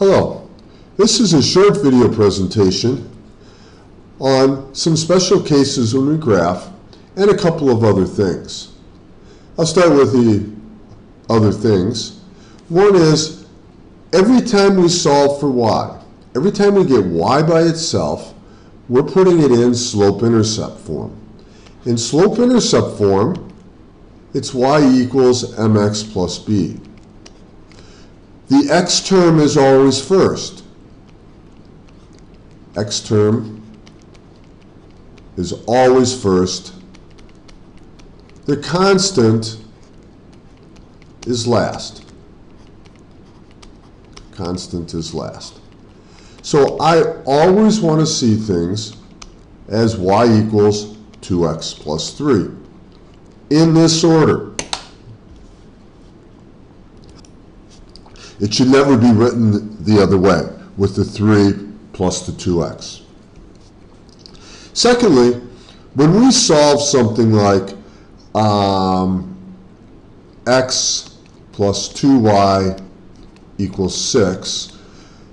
Hello, this is a short video presentation on some special cases when we graph and a couple of other things. I'll start with the other things. One is every time we solve for y, every time we get y by itself, we're putting it in slope-intercept form. In slope-intercept form, it's y equals mx plus b. The x term is always first. X term is always first. The constant is last. Constant is last. So I always want to see things as y equals 2x plus 3 in this order. It should never be written the other way, with the 3 plus the 2x. Secondly, when we solve something like x plus 2y equals 6,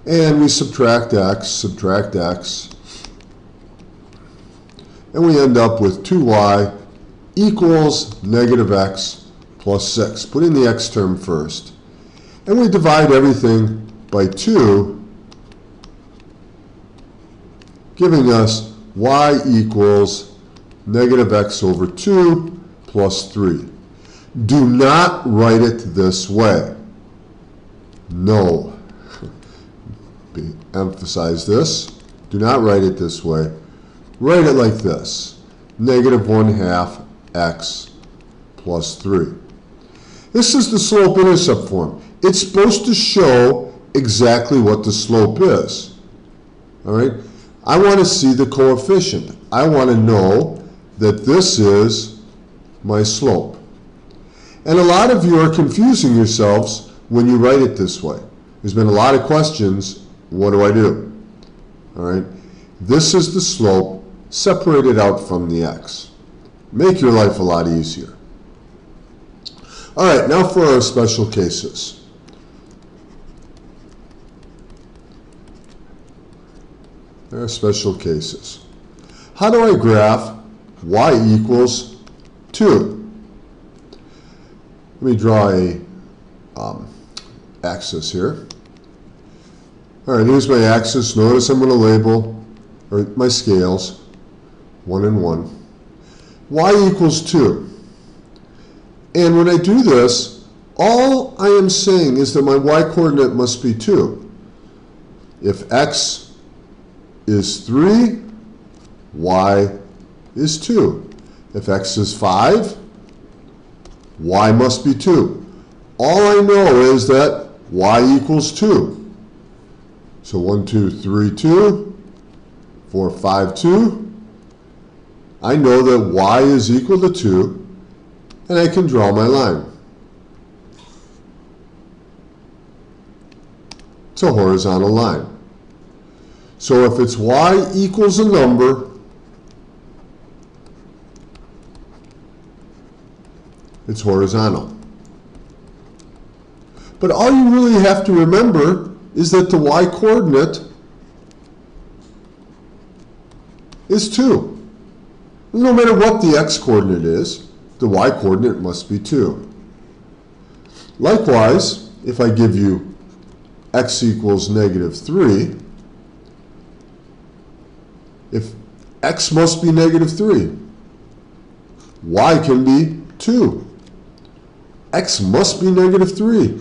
and we subtract x, and we end up with 2y equals negative x plus 6, putting the x term first. And we divide everything by 2, giving us y equals negative x over 2 plus 3. Do not write it this way. No. Emphasize this. Do not write it this way. Write it like this. Negative 1/2 x plus 3. This is the slope-intercept form. It's supposed to show exactly what the slope is. All right? I want to see the coefficient. I want to know that this is my slope. And a lot of you are confusing yourselves when you write it this way. There's been a lot of questions. What do I do? All right? This is the slope separated out from the x. Make your life a lot easier. All right, now for our special cases. There are special cases. How do I graph y equals 2? Let me draw a axis here. All right, here's my axis. Notice I'm going to label my scales, 1 and 1. Y equals 2. And when I do this, all I am saying is that my y-coordinate must be 2. If x is 3, y is 2. If x is 5, y must be 2. All I know is that y equals 2. So 1, 2, 3, 2, 4, 5, 2. I know that y is equal to 2, and I can draw my line. It's a horizontal line. So if it's y equals a number, it's horizontal. But all you really have to remember is that the y-coordinate is 2. No matter what the x-coordinate is, the y-coordinate must be 2. Likewise, if I give you x equals negative 3, if x must be negative 3, y can be 2. X must be negative 3.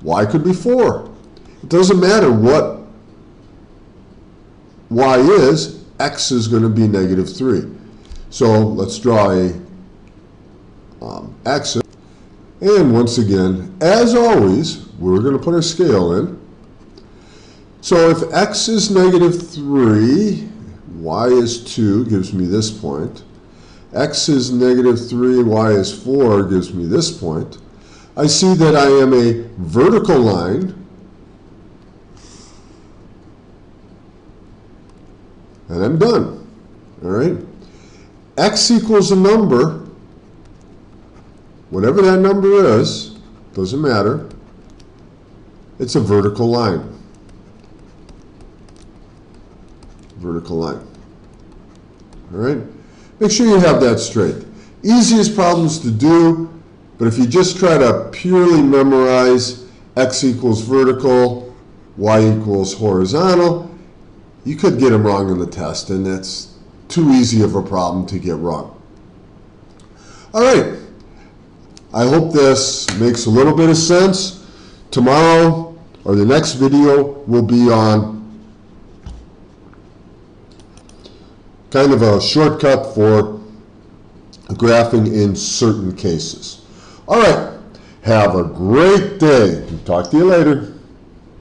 Y could be 4. It doesn't matter what y is, x is going to be negative 3. So let's draw a axis. And once again, as always, we're going to put our scale in. So if x is negative 3, y is 2, gives me this point. X is negative 3, y is 4, gives me this point. I see that I am a vertical line, and I'm done. All right? X equals a number, whatever that number is, doesn't matter. It's a vertical line. vertical line. All right? Make sure you have that straight. Easiest problems to do, but if you just try to purely memorize x equals vertical, y equals horizontal, you could get them wrong in the test, and that's too easy of a problem to get wrong. All right. I hope this makes a little bit of sense. Tomorrow, or the next video, will be on kind of a shortcut for graphing in certain cases. All right. Have a great day. Talk to you later.